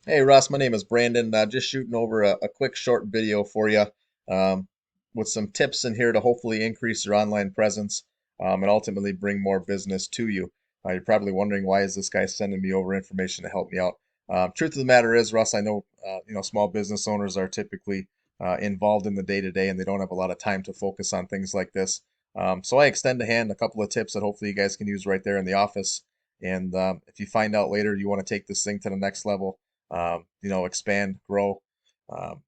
Hey Russ, my name is Brandon. Just shooting over a quick short video for you um, with some tips in here to hopefully increase your online presence and ultimately bring more business to you. You're probably wondering why is this guy sending me over information to help me out? Truth of the matter is, Russ, I know small business owners are typically involved in the day-to-day and they don't have a lot of time to focus on things like this. So I extend a hand, a couple of tips that hopefully you guys can use right there in the office. And if you find out later you want to take this thing to the next level, expand, grow, um,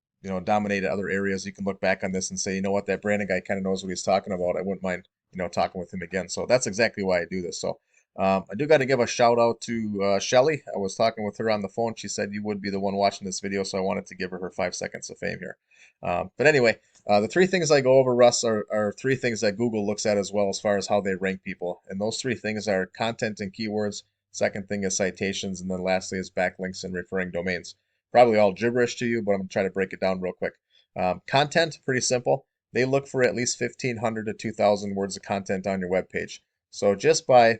dominate other areas. You can look back on this and say, you know what, that Brandon guy kind of knows what he's talking about. I wouldn't mind, talking with him again. So that's exactly why I do this. So I do got to give a shout out to Shelly. I was talking with her on the phone. She said you would be the one watching this video, so I wanted to give her 5 seconds of fame here. But anyway, the three things I go over, Russ, are three things that Google looks at as well as far as how they rank people. And those three things are content and keywords. Second thing is citations, and then lastly is backlinks and referring domains. Probably all gibberish to you, but I'm going to try to break it down real quick. Content, pretty simple. They look for at least 1,500 to 2,000 words of content on your web page. So just by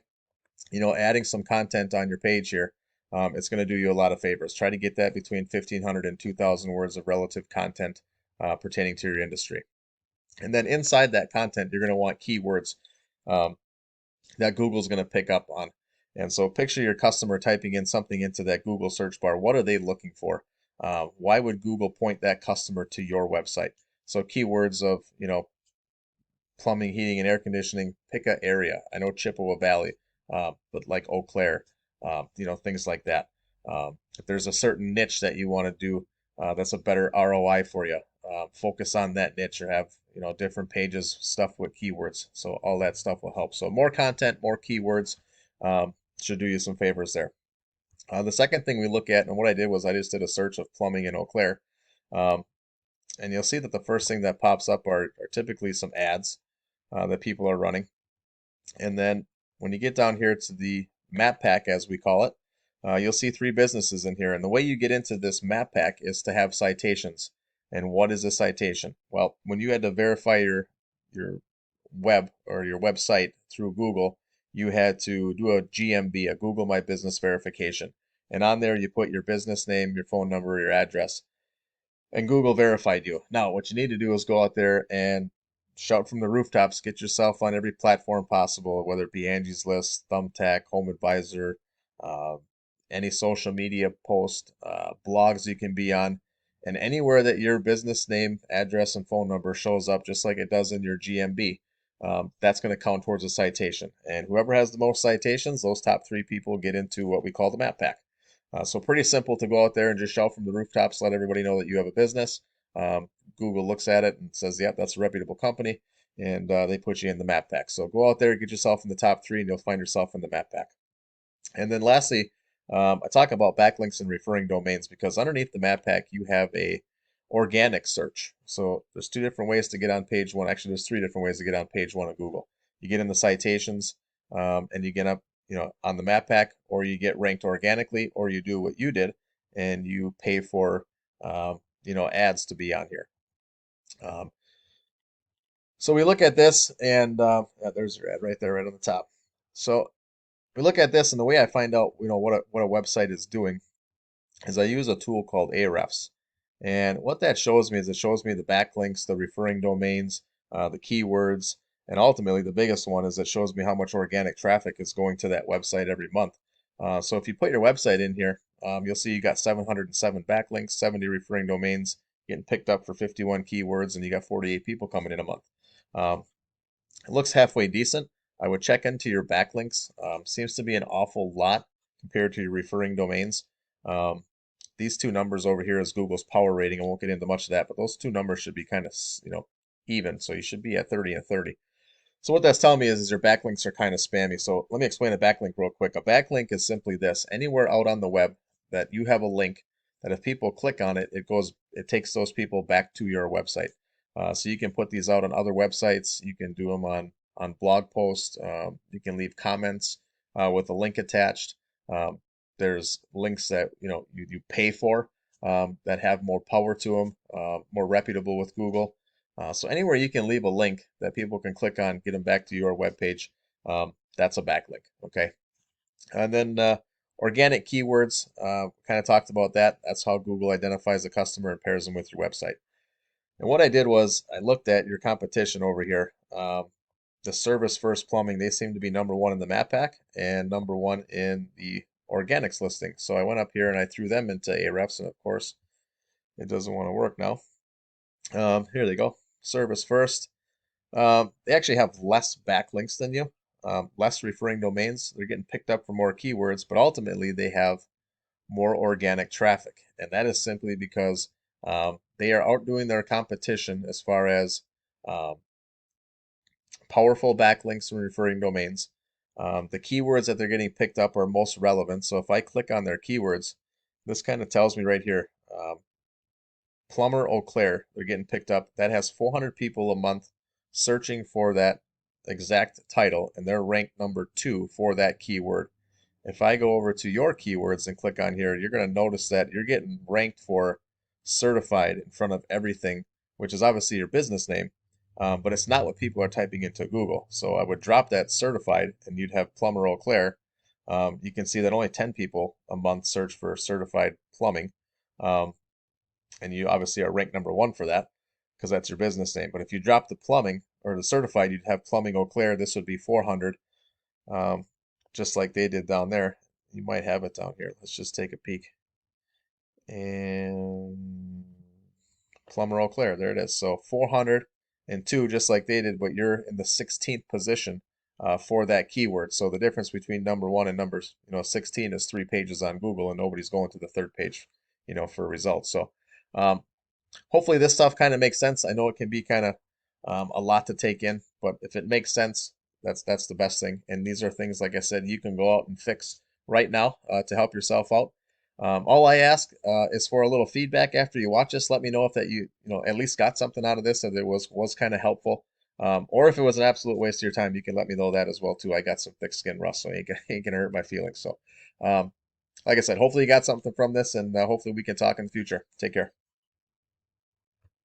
adding some content on your page here, it's going to do you a lot of favors. Try to get that between 1,500 and 2,000 words of relative content pertaining to your industry. And then inside that content, you're going to want keywords um, that Google's going to pick up on. And so picture your customer typing in something into that Google search bar. What are they looking for? Why would Google point that customer to your website? So keywords of, plumbing, heating, and air conditioning, pick a area. I know Chippewa Valley, but like Eau Claire, things like that. If there's a certain niche that you want to do, that's a better ROI for you. Focus on that niche or have, different pages stuff with keywords. So all that stuff will help. So more content, more keywords should do you some favors there. The second thing we look at, and what I did was I just did a search of plumbing in Eau Claire. Um, and you'll see that the first thing that pops up are typically some ads that people are running. And then when you get down here to the map pack, as we call it, you'll see three businesses in here. And the way you get into this map pack is to have citations. And what is a citation? Well, when you had to verify your web or your website through Google, you had to do a GMB, a Google My Business verification. And on there, you put your business name, your phone number, your address, and Google verified you. Now, what you need to do is go out there and shout from the rooftops, get yourself on every platform possible, whether it be Angie's List, Thumbtack, Home Advisor, uh, any social media post, blogs you can be on, and anywhere that your business name, address, and phone number shows up, just like it does in your GMB, that's going to count towards a citation. And whoever has the most citations, those top three people get into what we call the map pack. So pretty simple to go out there and just shout from the rooftops, let everybody know that you have a business. Um, Google looks at it and says, "Yep, that's a reputable company," and they put you in the map pack. So go out there, get yourself in the top three, and you'll find yourself in the map pack. And then lastly, I talk about backlinks and referring domains because underneath the map pack you have a organic search. So there's two different ways to get on page one. Actually, there's three different ways to get on page one of Google. You get in the citations, and you get up, on the map pack, or you get ranked organically, or you do what you did and you pay for, ads to be on here. Um, so we look at this, and yeah, there's your ad right there, right on the top. So we look at this, and the way I find out, what a website is doing is I use a tool called Ahrefs. And what that shows me is it shows me the backlinks, the referring domains, the keywords, and ultimately the biggest one is it shows me how much organic traffic is going to that website every month. So if you put your website in here, you'll see you got 707 backlinks, 70 referring domains, getting picked up for 51 keywords, and you got 48 people coming in a month. Um, it looks halfway decent. I would check into your backlinks. Seems to be an awful lot compared to your referring domains. Um, these two numbers over here is Google's power rating. I won't get into much of that, but those two numbers should be kind of, even. So you should be at 30 and 30. So what that's telling me is your backlinks are kind of spammy. So let me explain a backlink real quick. A backlink is simply this: anywhere out on the web that you have a link that if people click on it, it takes those people back to your website. So you can put these out on other websites. You can do them on blog posts. You can leave comments with a link attached. Um, there's links that you pay for that have more power to them, more reputable with Google. So anywhere you can leave a link that people can click on, get them back to your web page, that's a backlink. Okay. And then Organic keywords, kind of talked about that. That's how Google identifies a customer and pairs them with your website. And what I did was I looked at your competition over here. The Service First Plumbing, they seem to be number one in the map pack and number one in the organics listing. So I went up here and I threw them into Ahrefs, and of course it doesn't want to work now. Here they go. Service First. They actually have less backlinks than you, less referring domains. They're getting picked up for more keywords, but ultimately they have more organic traffic. And that is simply because they are outdoing their competition as far as um, powerful backlinks and referring domains. The keywords that they're getting picked up are most relevant. So if I click on their keywords, this kind of tells me right here, Plumber Eau Claire, they're getting picked up. That has 400 people a month searching for that exact title, and they're ranked number 2 for that keyword. If I go over to your keywords and click on here, you're going to notice that you're getting ranked for certified in front of everything, which is obviously your business name, but it's not what people are typing into Google. So I would drop that certified, and you'd have Plumber Eau Claire. You can see that only 10 people a month search for certified plumbing. And you obviously are ranked number 1 for that because that's your business name. But if you drop the plumbing or the certified, you'd have Plumbing Eau Claire. This would be 400, just like they did down there. You might have it down here. Let's just take a peek. And Plumber Eau Claire, there it is. So 402, just like they did, but you're in the 16th position for that keyword. So the difference between number 1 and number 16 is 3 pages on Google, and nobody's going to the 3rd page, for results. So um, hopefully this stuff kind of makes sense. I know it can be kind of a lot to take in, but if it makes sense, that's the best thing. And these are things, like I said, you can go out and fix right now to help yourself out. All I ask is for a little feedback after you watch this. Let me know if that you at least got something out of this, that it was kind of helpful, or if it was an absolute waste of your time. You can let me know that as well too. I got some thick skin, Russ, so ain't gonna hurt my feelings. So, like I said, hopefully you got something from this, and hopefully we can talk in the future. Take care.